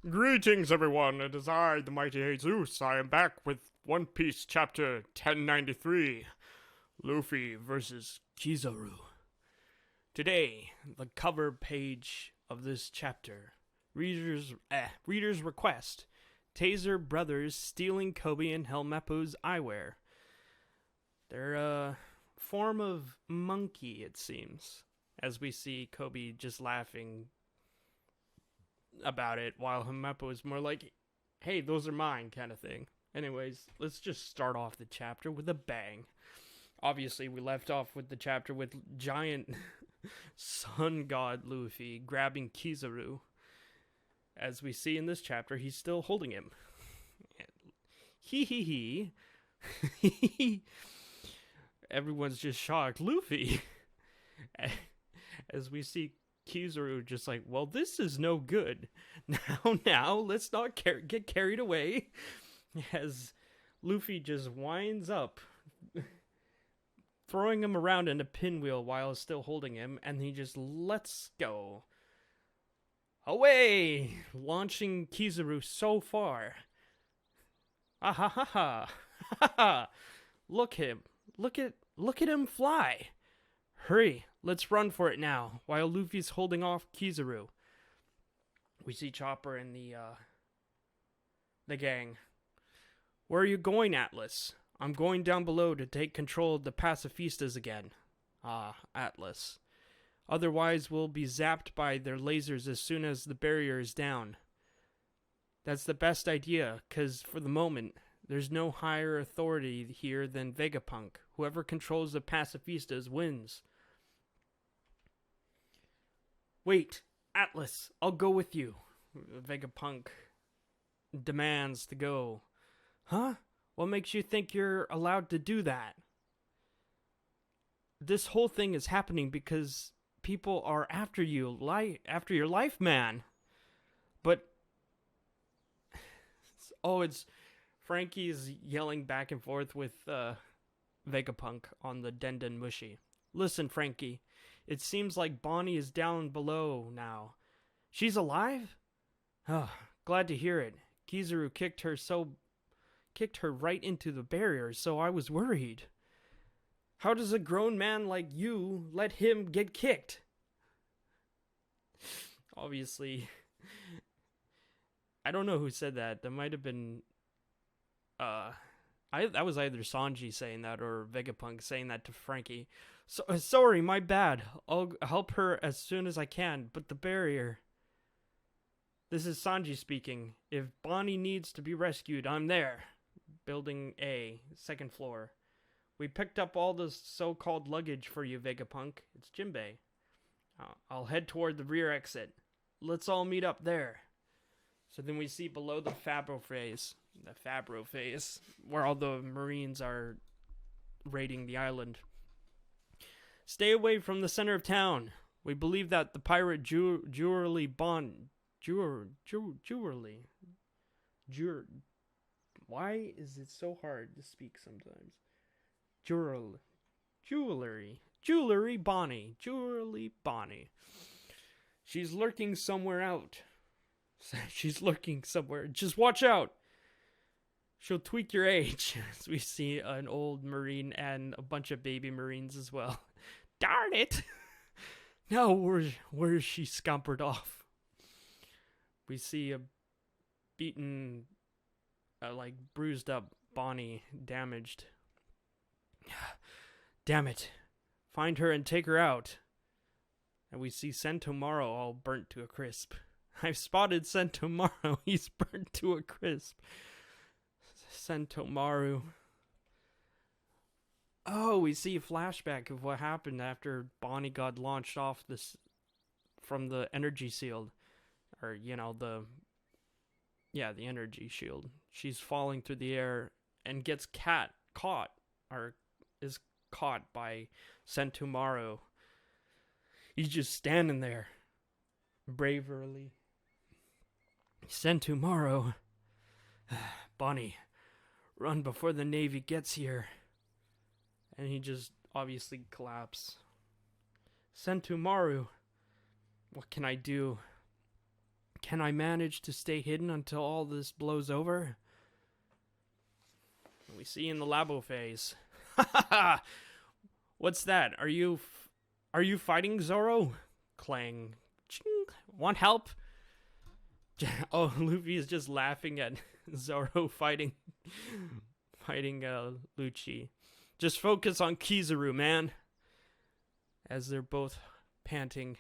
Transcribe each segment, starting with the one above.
Greetings, everyone. It is I, the mighty Haysoos. I am back with One Piece chapter 1093, Luffy versus Kizaru. Today, the cover page of this chapter, reader's request, Taser brothers stealing Kobe and Helmeppo's eyewear. They're a form of monkey, it seems, as we see Kobe just laughing about it, while Helmeppo is more like, hey, those are mine kind of thing. Anyways, let's just start off the chapter with a bang. Obviously, we left off with the chapter with giant sun god Luffy grabbing Kizaru. As we see in this chapter, he's still holding him. Hee. Everyone's just shocked. Luffy! As we see Kizaru just like, well, this is no good. Now, let's not get carried away. As Luffy just winds up, throwing him around in a pinwheel while still holding him, and he just lets go. Away! Launching Kizaru so far. Ah ha ha ha. Ha ha. Look at him fly. Hurry, let's run for it now, while Luffy's holding off Kizaru. We see Chopper and the gang. Where are you going, Atlas? I'm going down below to take control of the pacifistas again. Ah, Atlas. Otherwise, we'll be zapped by their lasers as soon as the barrier is down. That's the best idea, 'cause for the moment, there's no higher authority here than Vegapunk. Whoever controls the pacifistas wins. Wait, Atlas, I'll go with you. Vegapunk demands to go. Huh? What makes you think you're allowed to do that? This whole thing is happening because people are after you, after your life, man. But it's Frankie's yelling back and forth with Vegapunk on the Denden Mushi. Listen, Frankie, it seems like Bonnie is down below now. She's alive? Oh, glad to hear it. Kizaru kicked her right into the barrier, so I was worried. How does a grown man like you let him get kicked? Obviously, I don't know who said that. That might have been that was either Sanji saying that or Vegapunk saying that to Frankie. Sorry, my bad. I'll help her as soon as I can, but the barrier... This is Sanji speaking. If Bonnie needs to be rescued, I'm there. Building A, second floor. We picked up all the so-called luggage for you, Vegapunk. It's Jinbei. I'll head toward the rear exit. Let's all meet up there. So then we see below the Fabro phase, where all the Marines are raiding the island. Stay away from the center of town. We believe that the pirate why is it so hard to speak sometimes? Jewelry Bonnie. She's lurking somewhere out. She's lurking somewhere. Just watch out. She'll tweak your age. As we see an old Marine and a bunch of baby Marines as well. Darn it! Now where is she scampered off? We see a beaten, bruised up Bonnie, damaged. Damn it. Find her and take her out. And we see Sentomaro all burnt to a crisp. I've spotted Sentomaro. He's burnt to a crisp. Sentomaru. Oh, we see a flashback of what happened after Bonnie got launched off from the energy shield. Or, the energy shield. She's falling through the air and gets caught by Sentomaru. He's just standing there, bravely. Sentomaru. Bonnie, run before the Navy gets here. And he just obviously collapses. Sentomaru. What can I do? Can I manage to stay hidden until all this blows over? We see in the labo phase. What's that? Are you fighting Zoro? Clang. Ching. Want help? Oh, Luffy is just laughing at Zoro fighting Lucci. Just focus on Kizaru, man. As they're both panting.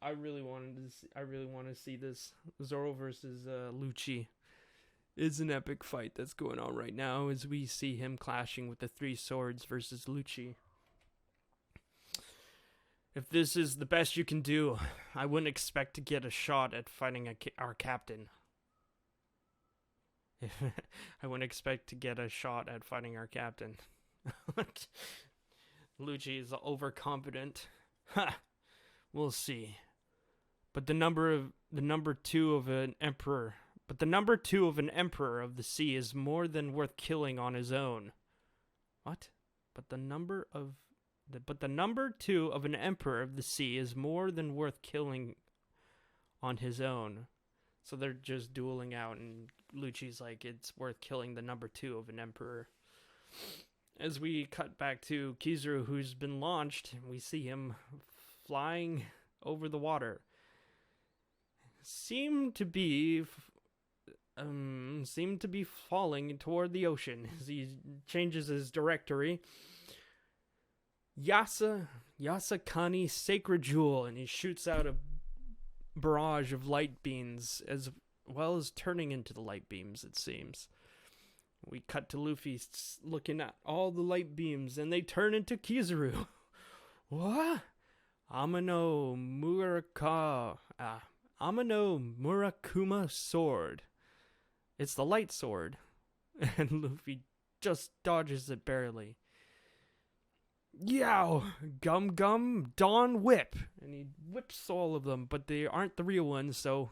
I really want to see this Zoro versus Lucci. It's an epic fight that's going on right now as we see him clashing with the three swords versus Lucci. If this is the best you can do, I wouldn't expect to get a shot at fighting our captain. I wouldn't expect to get a shot at fighting our captain. Lucci is overconfident. Ha! We'll see. But the number two of an emperor of the sea is more than worth killing on his own. What? But the number two of an emperor of the sea is more than worth killing on his own. So they're just dueling out, and Lucci's like, it's worth killing the number two of an emperor. As we cut back to Kizaru, who's been launched, we see him flying over the water. Seem to be falling toward the ocean as he changes his directory. Yasakani Sacred Jewel, and he shoots out a barrage of light beams as well as turning into the light beams, it seems. We cut to Luffy looking at all the light beams, and they turn into Kizaru. What? Amano Murakuma sword. It's the light sword. And Luffy just dodges it barely. Yow! Gum Dawn Whip! And he whips all of them, but they aren't the real ones, so...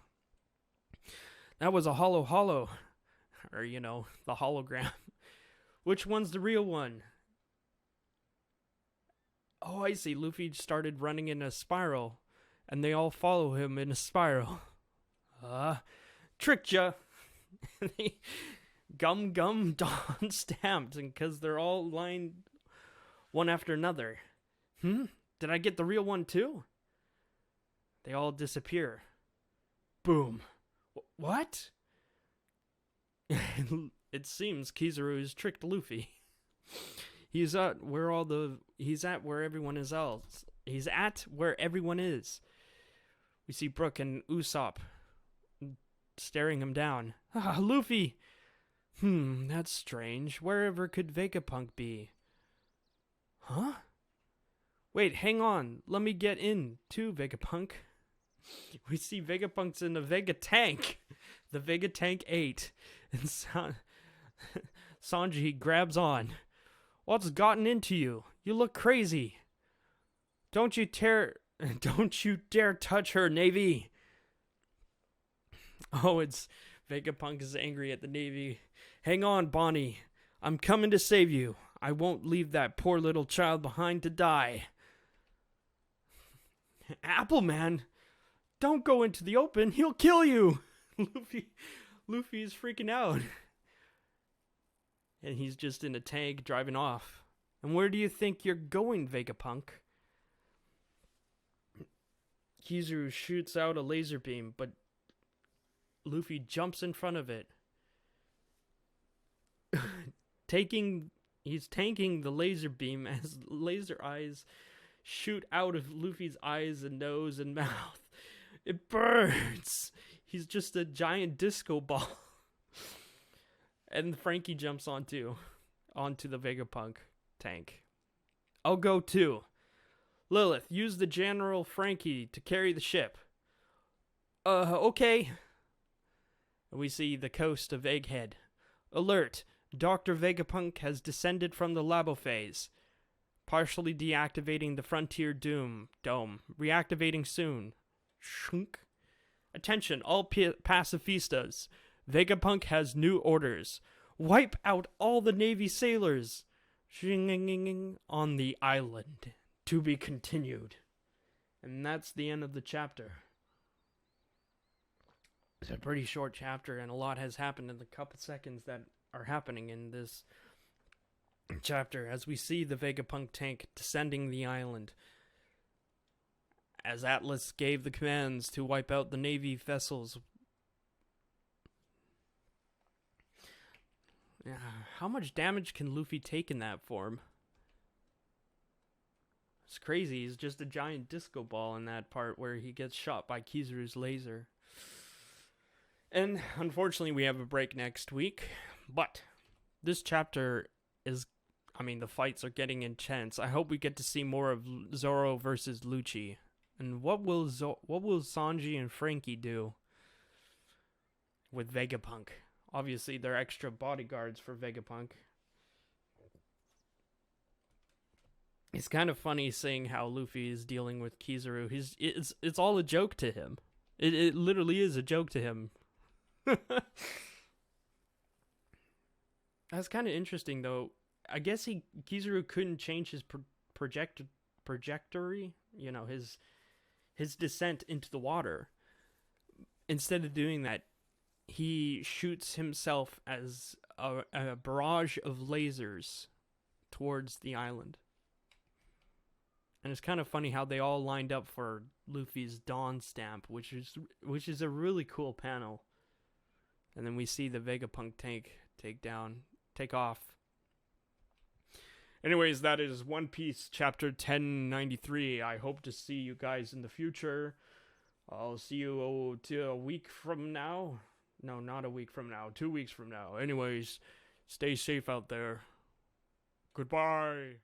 That was a hollow. Or, the hologram. Which one's the real one? Oh, I see. Luffy started running in a spiral, and they all follow him in a spiral. Tricked ya! Gum Dawn stamped, and because they're all lined one after another. Did I get the real one too? They all disappear. Boom. What? It seems Kizaru has tricked Luffy. He's at where everyone is else. He's at where everyone is. We see Brook and Usopp staring him down. Luffy! That's strange. Wherever could Vegapunk be? Huh? Wait, hang on. Let me get in too, Vegapunk. We see Vegapunk's in the Vega Tank. The Vega Tank 8. And Sanji grabs on. What's gotten into you? You look crazy. Don't you dare touch her, Navy. Oh, it's Vegapunk is angry at the Navy. Hang on, Bonnie. I'm coming to save you. I won't leave that poor little child behind to die. Appleman, don't go into the open. He'll kill you. Luffy is freaking out. And he's just in a tank driving off. And where do you think you're going, Vegapunk? Kizaru shoots out a laser beam, but Luffy jumps in front of it. He's tanking the laser beam as laser eyes shoot out of Luffy's eyes and nose and mouth. It burns. He's just a giant disco ball. And Frankie jumps onto the Vegapunk tank. I'll go too. Lilith, use the General Frankie to carry the ship. Okay. We see the coast of Egghead. Alert! Dr. Vegapunk has descended from the labo phase. Partially deactivating the Frontier Dome. Reactivating soon. Shunk. Attention, all pacifistas. Vegapunk has new orders. Wipe out all the Navy sailors. On the island. To be continued. And that's the end of the chapter. a pretty short chapter, and a lot has happened in the couple seconds that are happening in this chapter as we see the Vegapunk tank descending the island. As Atlas gave the commands to wipe out the Navy vessels. How much damage can Luffy take in that form? It's crazy. He's just a giant disco ball in that part where he gets shot by Kizaru's laser. And unfortunately, we have a break next week. But this chapter is, the fights are getting intense. I hope we get to see more of Zoro versus Lucci. And what will Sanji and Frankie do with Vegapunk? Obviously, they're extra bodyguards for Vegapunk. It's kind of funny seeing how Luffy is dealing with Kizaru. It's all a joke to him. It literally is a joke to him. That's kind of interesting, though. I guess Kizaru couldn't change his trajectory. His descent into the water. Instead of doing that, he shoots himself as a barrage of lasers towards the island. And it's kind of funny how they all lined up for Luffy's Dawn stamp, which is a really cool panel. And then we see the Vegapunk tank take off. Anyways, that is One Piece chapter 1093. I hope to see you guys in the future. I'll see you a week from now. No, not a week from now. 2 weeks from now. Anyways, stay safe out there. Goodbye.